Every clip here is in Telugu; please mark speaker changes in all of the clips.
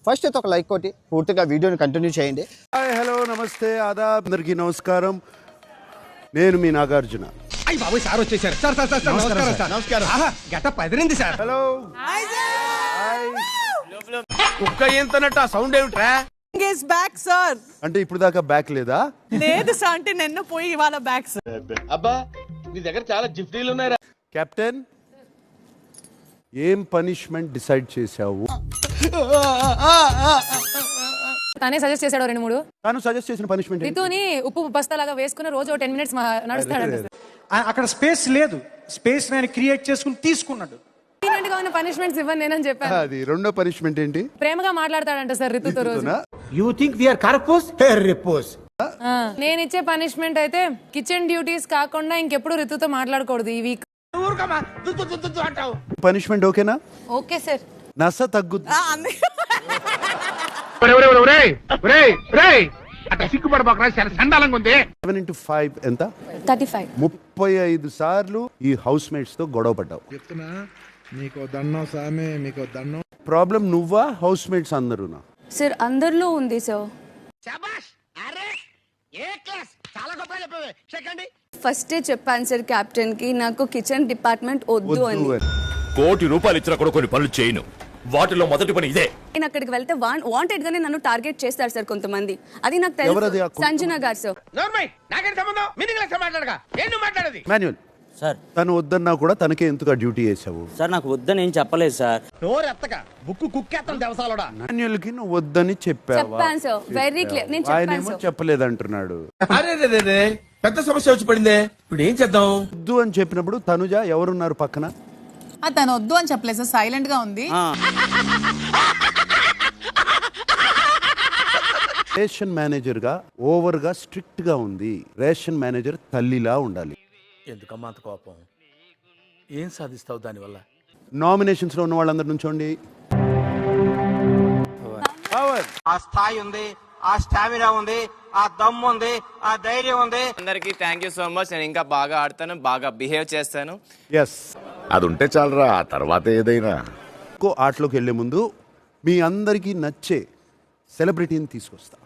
Speaker 1: ఫస్ట్ అయితే ఒక లైక్ కొట్టి పూర్తిగా వీడియోని కంటిన్యూ చేయండి.
Speaker 2: హాయ్, హలో, నమస్తే, ఆదాబ్, అందరికీ నమస్కారం. నేను మీ నాగార్జున.
Speaker 3: అయ్యి బాబు సార్ వచ్చేసారు. సార్ సార్ సార్ నమస్కారం సార్. నమస్కారం. గెటప్ అదిరింది సార్.
Speaker 2: హలో.
Speaker 3: కుక్క ఏంతనట్టు ఆ సౌండ్ ఏమిట్రా?
Speaker 4: is back sir.
Speaker 2: అంటే ఇప్పుడు దాకా బ్యాక్ లేదా?
Speaker 4: లేదు సార్, అంటే నిన్న పోయి ఇవాళ బ్యాక్ సార్.
Speaker 3: అబ్బా నీ దగ్గర చాలా జిఫ్టీలు ఉన్నాయరా.
Speaker 2: కెప్టెన్, ఏం పనిష్మెంట్ డిసైడ్ చేశావు?
Speaker 5: తనే సజెస్ట్ చేశాడు 2-3.
Speaker 2: తాను సజెస్ట్ చేసిన పనిష్మెంట్
Speaker 5: రితుని ఉప్పు బస్తాలాగా వేసుకుని రోజు 10 minutes నడుస్తాడు.
Speaker 6: అక్కడ స్పేస్ లేదు, స్పేస్ నేను క్రియేట్ చేసుకుని తీసుకున్నాడు.
Speaker 5: గా ఉన్న పనిష్మెంట్స్ ఇవ్వను నేనని చెప్పాను.
Speaker 2: అది రెండో పనిష్మెంట్ ఏంటి?
Speaker 5: ప్రేమగా మాట్లాడతాడంట సార్ రితుతో రోజు.
Speaker 6: యూ థింక్ వి ఆర్ కర్పోస్ రిపోస్.
Speaker 5: నేను ఇచ్చే పనిష్మెంట్ అయితే కిచెన్ డ్యూటీస్ కాకుండా ఇంకెప్పుడు రితుతో మాట్లాడకూడదు ఈ వీక్.
Speaker 2: పనిష్మెంట్ ఓకేనా?
Speaker 5: Okay sir.
Speaker 2: నస తగ్గుద్ది.
Speaker 3: సిగ్గుపడబాక సండాలంగా ఉంది.
Speaker 2: 7 into 5 ఎంత?
Speaker 5: 35.
Speaker 2: 35 సార్లు ఈ హౌస్ మేట్స్ తో గొడవ పడ్డావు.
Speaker 7: మీకు దండం సామే, మీకు దండం.
Speaker 2: ప్రాబ్లం నువ్వా, హౌస్ మేట్స్ అందరూనా?
Speaker 8: సార్ అందరిలో ఉంది సార్. ఫస్ట్ చెప్పాను సార్ కెప్టెన్ కి, నాకు కిచెన్ డిపార్ట్మెంట్ వద్దు అని.
Speaker 9: ₹1 కోటి ఇచ్చినా కూడా కొన్ని పనులు చేయను. వాటిలో మొదటి పని ఇదే.
Speaker 8: నేను అక్కడికి వెళ్తే వాంటెడ్ గానే నన్ను టార్గెట్ చేస్తారు సార్ కొంతమంది. అది నాకు తెలుసు. సంజన గారు సార్.
Speaker 2: మాన్యువల్
Speaker 10: సార్,
Speaker 2: తను వద్దన్నా కూడా తనకే ఎందుకు డ్యూటీ చేసావు?
Speaker 10: సార్ నాకు వద్దని ఏం చెప్పలేదు సార్.
Speaker 2: మాన్యువల్ కి నువ్వు వద్దని చెప్పావా?
Speaker 8: చెప్పాను సార్, వెరీ క్లియర్. నేను చెప్పాను
Speaker 2: ఆయనేమో
Speaker 8: సార్.
Speaker 2: చెప్పలేదంటున్నాడు.
Speaker 3: అరే పెద్ద సమస్య వచ్చి పడిందే, ఇప్పుడు ఏం చేద్దాం?
Speaker 2: వద్దు అని చెప్పినప్పుడు తనుజ ఎవరున్నారు పక్కన?
Speaker 4: తను వద్దు అని చెప్పలేదు సార్, సైలెంట్ గా ఉంది.
Speaker 2: రేషన్ మేనేజర్ గా ఓవర్ గా స్ట్రిక్ట్ గా ఉంది. రేషన్ మేనేజర్ తల్లిలా ఉండాలి.
Speaker 9: ఎందుకమ్మా అంత కోపం? ఏం సాధిస్తావు దానివల్ల?
Speaker 2: నామినేషన్స్ లో ఉన్న వాళ్ళందరి నుంచోండి.
Speaker 11: ఆ స్థాయి ఉంది, ఆ స్టామినా ఉంది, ఆ దమ్ము ఉంది, ఆ ధైర్యం ఉంది.
Speaker 12: అందరికి థ్యాంక్ యూ సో మచ్. నేను ఇంకా బాగా ఆడతాను, బాగా బిహేవ్ చేస్తాను.
Speaker 2: ఎస్,
Speaker 9: అది ఉంటే చాలరా, తర్వాత ఏదైనా.
Speaker 2: ఆటలోకి వెళ్లే ముందు మీ అందరికి నచ్చే సెలబ్రిటీని తీసుకొస్తా.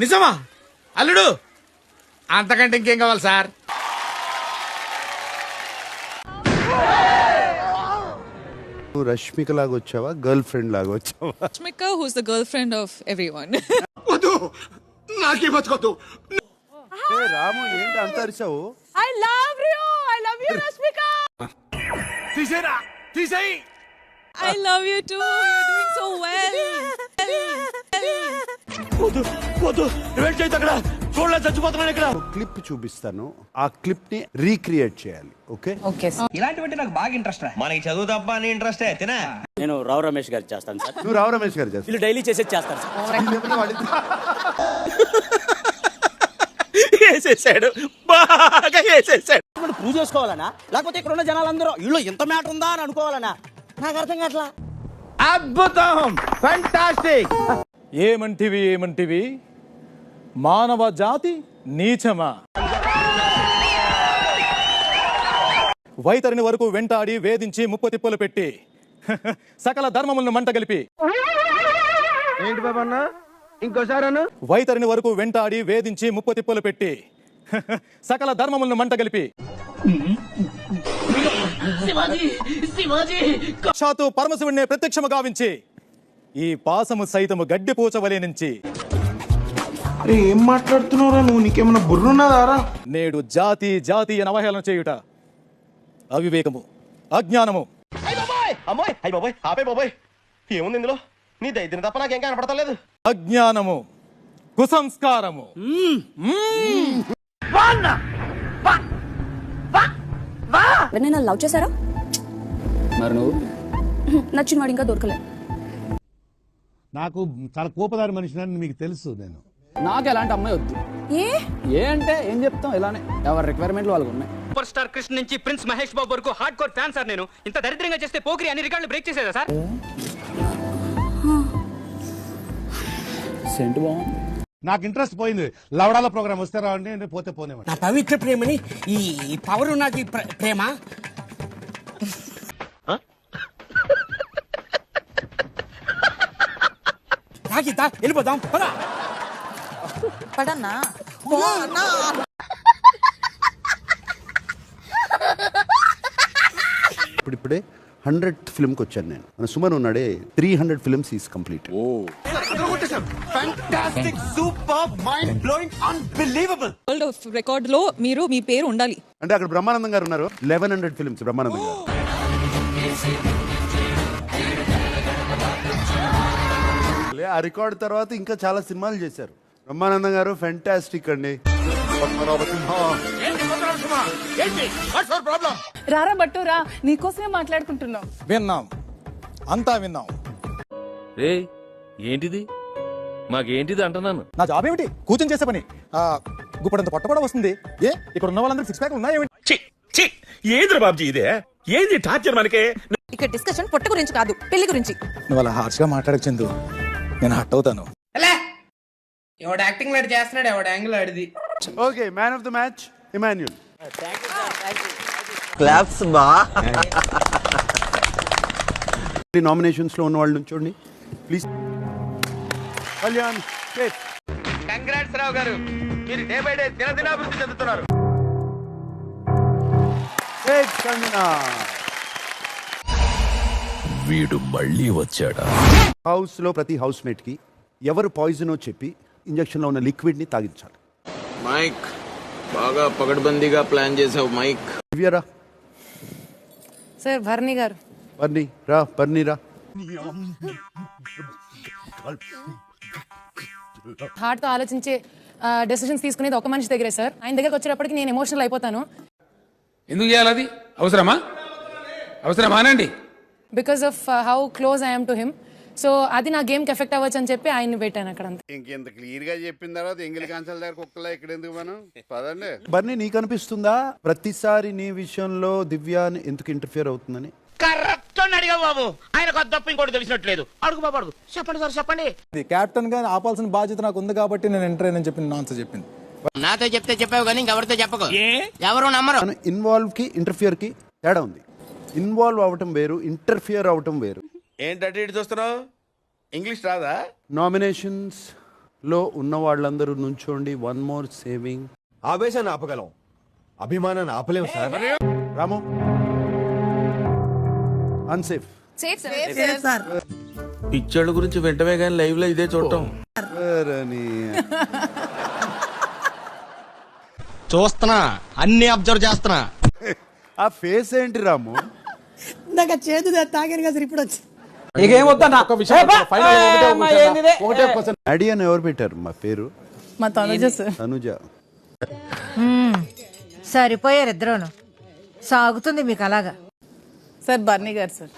Speaker 3: నిజమా అల్లుడు? అంతకంటే ఇంకేం కావాలి సార్?
Speaker 2: నువ్వు రష్మిక లాగా వచ్చావా, గర్ల్ ఫ్రెండ్ లాగా వచ్చావా?
Speaker 4: Rashmika, who's the girlfriend of everyone.
Speaker 3: వద్దు, నాకే బతుకొద్దు.
Speaker 2: రాము, ఏంటి అంత అరిచావు?
Speaker 4: I love you Rashmika.
Speaker 3: తీసేరా, తీసేయి.
Speaker 4: I love you too. You're doing so well.
Speaker 2: Clip చూపిస్తాను, ఆ క్లిప్ ని రీక్రియేట్ చేయాలి. ఓకే?
Speaker 5: Okay sir.
Speaker 11: ఇలాంటివంటే నాకు బాగా ఇంట్రెస్ట్. మనకి చదువు తప్ప అని ఇంట్రెస్ట్ తినా.
Speaker 10: నేను రావు రమేష్ గారు చేస్తాను సార్.
Speaker 2: నువ్వు రావు రమేష్ గారు చేస్తా.
Speaker 10: వీళ్ళు డైలీ చేసేది చేస్తారు సార్.
Speaker 9: వేసేసాడు, బాగా వేసేసాడు.
Speaker 10: ప్రూవ్ చేసుకోవాలనా, లేకపోతే ఇక్కడ ఉన్న జనాలందరూ వీళ్ళు ఎంత మ్యాటర్ ఉందా అని అనుకోవాలనా? నాకు అర్థం కావట్లా.
Speaker 3: అద్భుతం, ఫెంటాస్టిక్.
Speaker 13: ఏమంటివి మానవ జాతి నీచమా? వైతరిని వరకు వెంటాడి వేధించి ముప్పు తిప్పలు పెట్టి సకల ధర్మములను మంట గలిపి.
Speaker 3: ఏంటి బాబన్న, ఇంకోసారి అను.
Speaker 13: వైతరిని వరకు వెంటాడి వేధించి ముప్పు తిప్పలు పెట్టి సకల ధర్మములను మంట గలిపి సాక్షాత్తు పరమశివుణ్ణి ప్రత్యక్షము గావించి ఈ పాసము సైతము గడ్డి పూచవలే నుంచి.
Speaker 7: ఏం మాట్లాడుతున్నారా నువ్వు? నీకేమన్నా బుర్రున్నదారా?
Speaker 13: నేడు జాతి అని అవహేళన చేయుట అవివేకము, అజ్ఞానము.
Speaker 11: అమ్మాయి అయ్యి బాబాయ్, ఆపే బాబాయ్. ఏముంది ఇందులో? నీ దైత్యం తప్ప నాకేం కనపడతలేదు.
Speaker 13: అజ్ఞానము, కుసంస్కారము.
Speaker 8: నేను లవ్ చేశారా?
Speaker 10: మరి నువ్వు?
Speaker 8: నచ్చిన వాడు ఇంకా దొరకలేదు.
Speaker 7: నాకు చాలా కోపదారి మనిషిని మీకు తెలుసు. నేను
Speaker 10: నాకు ఎలాంటి అమ్మాయి వద్దు. ఏ అంటే ఏం చెప్తాం, ఇలానే ఎవరి రిక్వైర్మెంట్లు వాళ్ళకు ఉన్నాయి.
Speaker 11: సూపర్ స్టార్ కృష్ణ నుంచి ప్రిన్స్ మహేష్ బాబు వరకు హార్డ్ కోర్ ఫ్యాన్ సార్ నేను. ఇంత దరిద్రంగా చేస్తే పోకిరి అన్ని రికార్డులు బ్రేక్ చేసేదా సార్?
Speaker 10: సెంట్ బాగుంది.
Speaker 7: నాకు ఇంట్రెస్ట్ పోయింది. లవడాల ప్రోగ్రామ్ వస్తే రావండి, పోతే పోనేవాడి.
Speaker 11: నా పవిత్ర ప్రేమని ఈ పవర్ ఉన్నది ప్రేమ.
Speaker 3: వెళ్ళిపోదాం
Speaker 4: పడన్నా
Speaker 2: ఇప్పుడే 100th ఫిల్మ్కి వచ్చాను నేను. మన సుమన్ ఉన్నాడే 300 films is complete.
Speaker 4: World of record లో మీరు మీ పేరు ఉండాలి.
Speaker 2: అంటే అక్కడ బ్రహ్మానందం గారు ఉన్నారు. 1100 ఫిల్మ్స్ బ్రహ్మానందం గారు. ఆ రికార్డ్ తర్వాత ఇంకా చాలా సినిమాలు చేశారు బ్రహ్మానందం గారు. ఫెంటాస్టిక్ అండి.
Speaker 8: రారా బట్టు రా, నీకోసమే మాట్లాడుకుంటున్నాం.
Speaker 13: విన్నాం, అంతా విన్నాం.
Speaker 9: ఏంటిది మాకేంటిది అంటున్నాను.
Speaker 13: నా జాబ్ ఏమిటి? కూర్చొని చేసే పని. గుప్పడంత పొట్ట కూడా వస్తుంది. ఇక్కడ ఉన్న వాళ్ళందరూ 6 ప్యాక్ ఉన్నాయేమిటి?
Speaker 9: ఏంద్ర బాబుజీ ఇదే? ఏంది టార్చర్ మనకే?
Speaker 4: ఇక్కడ డిస్కషన్ పొట్ట గురించి కాదు, పెళ్లి గురించి.
Speaker 13: నువ్వు అలా హార్ష్ గా మాట్లాడక చందు, నేను హట్ అవుతాను.
Speaker 3: ఎవడు యాక్టింగ్ లాంటి చేస్తున్నాడు, ఎవడు యాంగిల్ ఆడిది.
Speaker 2: Okay, man of the match Emmanuel.
Speaker 1: Claps బా.
Speaker 2: నామినేషన్స్ లో ఉన్న వాళ్ళు నుంచోండి ప్లీజ్. కళ్యాణ్,
Speaker 11: కంగ్రాట్స్ రావు గారు, మీరు డే బై డే దినదినాభివృద్ధి చెందుతున్నారు.
Speaker 9: వీడు మళ్ళీ వచ్చాడా?
Speaker 2: హౌస్ లో ప్రతి హౌస్ మేట్ కి ఎవరు పాయిజనో చెప్పి ఇంజెక్షన్ లో ఉన్న లిక్విడ్ ని తాగించాలి.
Speaker 12: మైక్ బాగా పగడ్బందీగా ప్లాన్ చేసావు మైక్.
Speaker 2: దివ్యరా.
Speaker 5: సార్ భరణి గారు.
Speaker 2: బర్నీ రా, బర్నీ రా.
Speaker 5: హార్ట్ తో ఆలోచించే డెసిషన్స్ తీసుకునేది ఒక మనిషి దగ్గరే సార్. ఆయన దగ్గరకు వచ్చేటప్పటికి నేను ఎమోషనల్ అయిపోతాను.
Speaker 3: ఎందుకు చేయాలి అది? అవసరమా అనండి.
Speaker 5: Because of how close I'm to him. So అది నా గేమ్ కి ఎఫెక్ట్ అవ్వచ్చు అని చెప్పి ఆయన్ని పెట్టాను అక్కడ.
Speaker 2: ఇంకెంత క్లియర్ గా చెప్పిన తర్వాత ఎంగిల్ కాన్సల్ దగ్గర కుక్కలా ఇక్కడ ఎందుకు మనం పదండి. బర్నీ, నీకు అనిపిస్తుందా ప్రతిసారి నీ విషయంలో దివ్య ఎందుకు ఇంటర్ఫియర్ అవుతుందని?
Speaker 11: కరెక్ట్ అడిగా బాబు, ఆయనకు తప్ప ఇంకోటి తెలిసినట్లేదు. అడుగు బాబు అడుగు. చెప్పండి సార్, చెప్పండి.
Speaker 13: కెప్టెన్ గా ఆపాల్సిన బాధ్యత నాకు ఉంది కాబట్టి నేను ఎంటర్ అయ్యానని చెప్పి నాన్సర్ చెప్పింది.
Speaker 11: నాతో చెప్తే చెప్పావు కానీ ఇంకెవరితో చెప్పకు, ఎవరు నమ్మరు.
Speaker 2: ఇన్వాల్వ్ కి ఇంటర్ఫియర్ కి తేడా ఉంది. ఇన్వాల్వ్ అవటం వేరు, ఇంటర్ఫియర్ అవటం వేరు.
Speaker 11: ఏంటంటే ఇటు చూస్తున్నావు, ఇంగ్లీష్ రాదా?
Speaker 2: నామినేషన్స్ లో ఉన్న వాళ్ళందరూ నుంచోండి. One more saving.
Speaker 3: ఆవేశాన్ని ఆపగలం, అభిమానాన్ని ఆపలేము సార్.
Speaker 2: రాము, అన్సేఫ్.
Speaker 12: పిచ్చోళ్ళ గురించి వెంటనే కానీ లైవ్ లో ఇదే చూడటం.
Speaker 3: చూస్తున్నా, అన్ని అబ్జర్వ్ చేస్తున్నా.
Speaker 2: ఆ ఫేస్ ఏంటి రాము?
Speaker 4: నాకు చేదు తాగాను కదా ఇప్పుడు వచ్చి.
Speaker 2: అడి అని ఎవరు పెట్టారు మా పేరు?
Speaker 4: మా తనుజ సార్.
Speaker 2: తనుజ.
Speaker 4: సరిపోయారు ఇద్దరును. సాగుతుంది మీకు అలాగా.
Speaker 8: సార్ బర్నీ గారు సార్.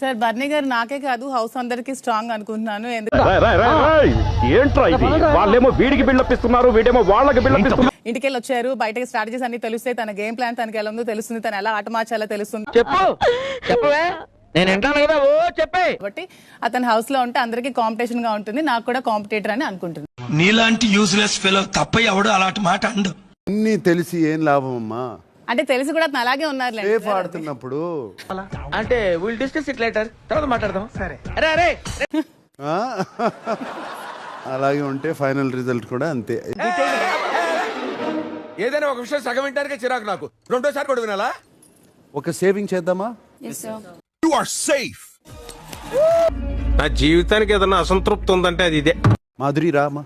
Speaker 8: సార్ బర్నీ గారు నాకే కాదు హౌస్ అందరికి స్ట్రాంగ్ అనుకుంటున్నాను.
Speaker 9: ఏంట్రా ఇది? వాళ్ళేమో వీడికి బిల్డప్ ఇస్తున్నారు, వీడేమో వాళ్ళకి బిల్డప్ ఇస్తున్నారు.
Speaker 8: ఇంటికెళ్ళి వచ్చారు, బయటకి స్ట్రాటజీస్ అన్ని తెలుస్తాయి. తన గేమ్ ప్లాన్ తనకి ఎలా ఉందో తెలుస్తుంది, తను ఎలా ఆట మార్చాలో తెలుస్తుంది. కాబట్టి అతను హౌస్ లో ఉంటే అందరికి కాంపిటీషన్ గా ఉంటుంది, నాకు కూడా కాంపిటేటర్ అని అనుకుంటున్నాను.
Speaker 3: నీలాంటి యూజ్లెస్ ఫెలో తప్ప ఎవడు అలాంటి మాట అండు.
Speaker 2: అన్ని తెలిసి ఏం లాభం అమ్మా?
Speaker 8: అంటే తెలిసి కూడా అతను అలాగే ఉన్నారు.
Speaker 2: సేఫ్ ఆడుతున్నప్పుడు
Speaker 11: అంటే విల్ డిస్కస్ ఇట్ లేటర్, తర్వాత మాట్లాడదాం. సరే. అరే అరే
Speaker 2: అలాగే ఉంటే ఫైనల్ రిజల్ట్ కూడా అంతే.
Speaker 3: ఏదైనా ఒక విషయం సగం వింటానికే చిరాకు నాకు. రెండోసారి కూడా వినాలా?
Speaker 2: ఒక సేవింగ్ చేద్దామా?
Speaker 12: నా జీవితానికి ఏదైనా అసంతృప్తి ఉందంటే అది ఇదే.
Speaker 2: మాధురి రామా.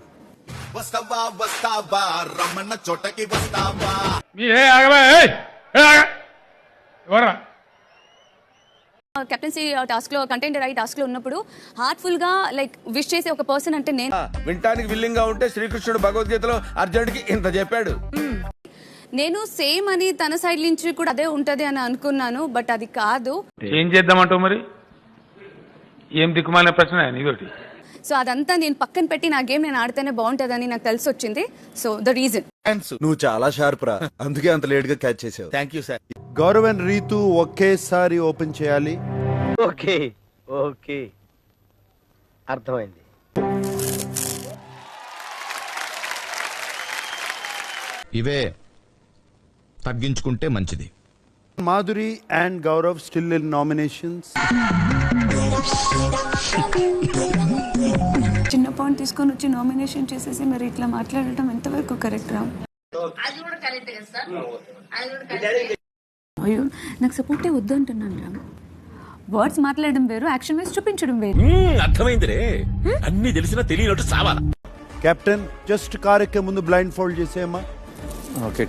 Speaker 8: కెప్టెన్సీ టాస్క్ లో, కంటెంట్ రైట్ టాస్క్ లో ఉన్నప్పుడు హార్ట్ఫుల్ గా లైక్ విష్ చేసే ఒక పర్సన్ అంటే నేను.
Speaker 3: వింటానికి విల్లింగ్ గా ఉంటే శ్రీకృష్ణుడు భగవద్గీతలో అర్జునుడికి ఇంత చెప్పాడు.
Speaker 8: నేను సేమ్ అని తన సైడ్ నుంచి కూడా అదే ఉంటది అని అనుకున్నాను, బట్ అది కాదు.
Speaker 13: ఏం చేద్దామంటావు మరి? ఏం దిక్కుమాలిన ప్రశ్న ఇదొకటి.
Speaker 8: సో అదంతా నేను పక్కన పెట్టి నా గేమ్ నేను ఆడితేనే బాగుంటదని నాకు తెలిసి వచ్చింది. So the reason.
Speaker 2: నువ్వు చాలా షార్ప్ రా, అందుకే అంత లేట్ గా క్యాచ్ చేసావు.
Speaker 11: Thank you sir.
Speaker 2: Gaurav and Ritu ఒకేసారి ఓపెన్ చేయాలి.
Speaker 11: ఓకే ఓకే, అర్థమైంది.
Speaker 9: ఇవే తగ్గించుకుంటే మంచిది.
Speaker 2: Madhuri and Gaurav still in nominations.
Speaker 8: చిన్న పాయింట్ తీసుకొని వచ్చి నామినేషన్ చేసేసి మరి ఇట్లా మాట్లాడటం ఎంతవరకు కరెక్ట్ రా? అయ్యో నాకు సపోర్టే వద్దు అంటున్నాను రా. వర్డ్స్ మాట్లాడడం వేరు, యాక్షన్ వేసి చూపించడం వేరు.
Speaker 9: అర్థమైందిరే, అన్ని తెలిసినా తెలియనట్టు సావాలా.
Speaker 2: కెప్టెన్ జస్ట్ కార్ ఎక్కే ముందు బ్లైండ్ ఫోల్డ్ చేసేయమ్మా.
Speaker 10: ఓకే.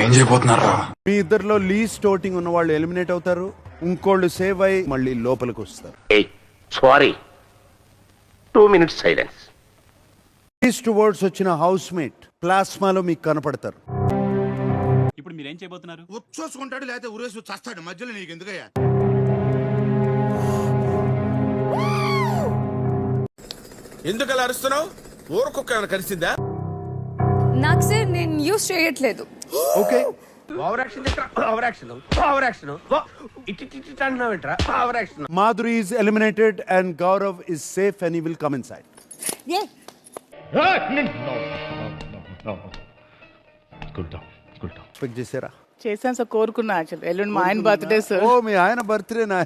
Speaker 3: ఏం చేయబోతున్నారా?
Speaker 2: మీ ఇద్దరిలో లీస్ట్ ఓటింగ్ ఉన్న వాళ్ళు ఎలిమినేట్ అవుతారు, ఇంకోళ్ళు సేవ్ అయి మళ్ళీ లోపలికి వస్తారు.
Speaker 9: Sorry, 2 minutes silence.
Speaker 2: Least words వచ్చిన హౌస్ మేట్ ప్లాస్మాలో మీకు కనపడతారు.
Speaker 3: ఇప్పుడు మీరేం చేయబోతున్నారు?
Speaker 7: చూసుకుంటాడు లేకపోతే ఊరేసి చస్తాడు, మధ్యలో నీకు ఎందుకయ్యా?
Speaker 12: ఎందుకు అలా అరుస్తున్నావు? ఊరకొక్క కలిసిందా?
Speaker 8: నాకు సార్ నేను యూస్ చేయట్లేదు.
Speaker 2: Okay, Madhuri is eliminated and Gaurav is safe and he will come inside. చేసారా?
Speaker 5: చేశాను సార్, కోరుకున్నా. యాక్చువల్లీ ఎల్లుండి మా ఆయన బర్త్డే సార్.
Speaker 2: ఓ మీ ఆయన బర్త్డే నా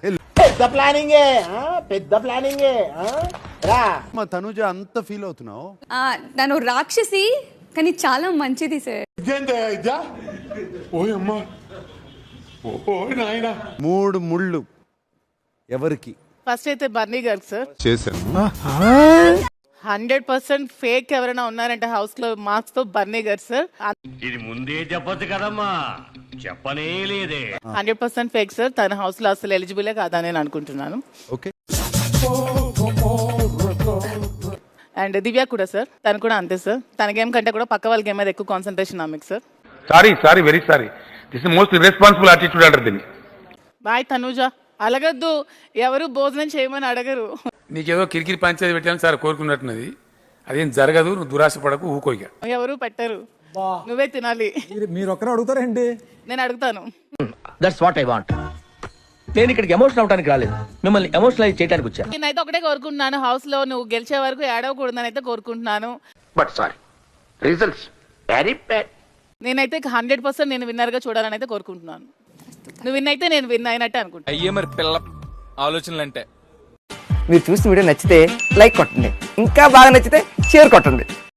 Speaker 2: మా తనుజ అంత ఫీల్ అవుతున్నావు?
Speaker 8: నన్ను రాక్షసి కానీ చాలా మంచిది సార్.
Speaker 2: 3 ముళ్ళు ఎవరికి?
Speaker 5: ఫస్ట్ అయితే బర్నీ గారు సార్.
Speaker 2: చేశాను.
Speaker 5: 100% ఫేక్ ఎవరైనా ఉన్నారంటే హౌస్ లో మార్క్స్ తో బర్నీ గారు సార్.
Speaker 9: ఇది ముందే చెప్పొచ్చు కదమ్మా, చెప్పనే లేదే.
Speaker 5: 100% ఫేక్ సార్. తన హౌస్ లో అసలు ఎలిజిబులే కాదని నేను అనుకుంటున్నాను.
Speaker 2: ఓకే.
Speaker 5: అండ్ దివ్య కూడా సార్, తను కూడా అంతే సార్. తన గేమ్ కంటే కూడా పక్క వాళ్ళ గేమ్ మీద ఎక్కువ కాన్సన్ట్రేషన్ ఆమెకు sir.
Speaker 9: Sorry very sorry. This is most irresponsible attitude అంటారు దీన్ని.
Speaker 5: బాయ్ తనుజ. అలగద్దు, ఎవరు భోజనం చేయమని అడగరు.
Speaker 3: నీకేదో కిరికిరి పంచాయతీ పెట్టాను సార్ కోరుకున్నట్టున్నది, అదేం జరగదు. నువ్వు దురాశ పడకు, ఊకోయిగా.
Speaker 5: ఎవరు పెట్టరు, నువ్వే తినాలి.
Speaker 13: మీరు ఒక్కరు అడుగుతారండి?
Speaker 5: నేను అడుగుతాను.
Speaker 10: That's what I want. నేను ఇక్కడికి ఎమోషనల్ అవడానికి రాలేదు, మిమ్మల్ని ఎమోషనలైజ్ చేయడానికి వచ్చా.
Speaker 5: నేనైతే ఒకటే కోరుకుంటున్నాను, హౌస్ లో నువ్వు గెలిచే వరకు ఏడవకూడదని అయితే కోరుకుంటున్నాను.
Speaker 9: But sorry, results very bad.
Speaker 5: నేనైతే 100% నేను విన్నర్ గా చూడాలని అయితే కోరుకుంటున్నాను. నువ్వు విన్ అయితే నేను విన్ అయినట్టే అనుకుంటా.
Speaker 3: అయ్యే మరి పిల్ల ఆలోచనలు అంటే.
Speaker 10: మీరు చూసిన వీడియో నచ్చితే లైక్ కొట్టండి, ఇంకా బాగా నచ్చితే షేర్ కొట్టండి.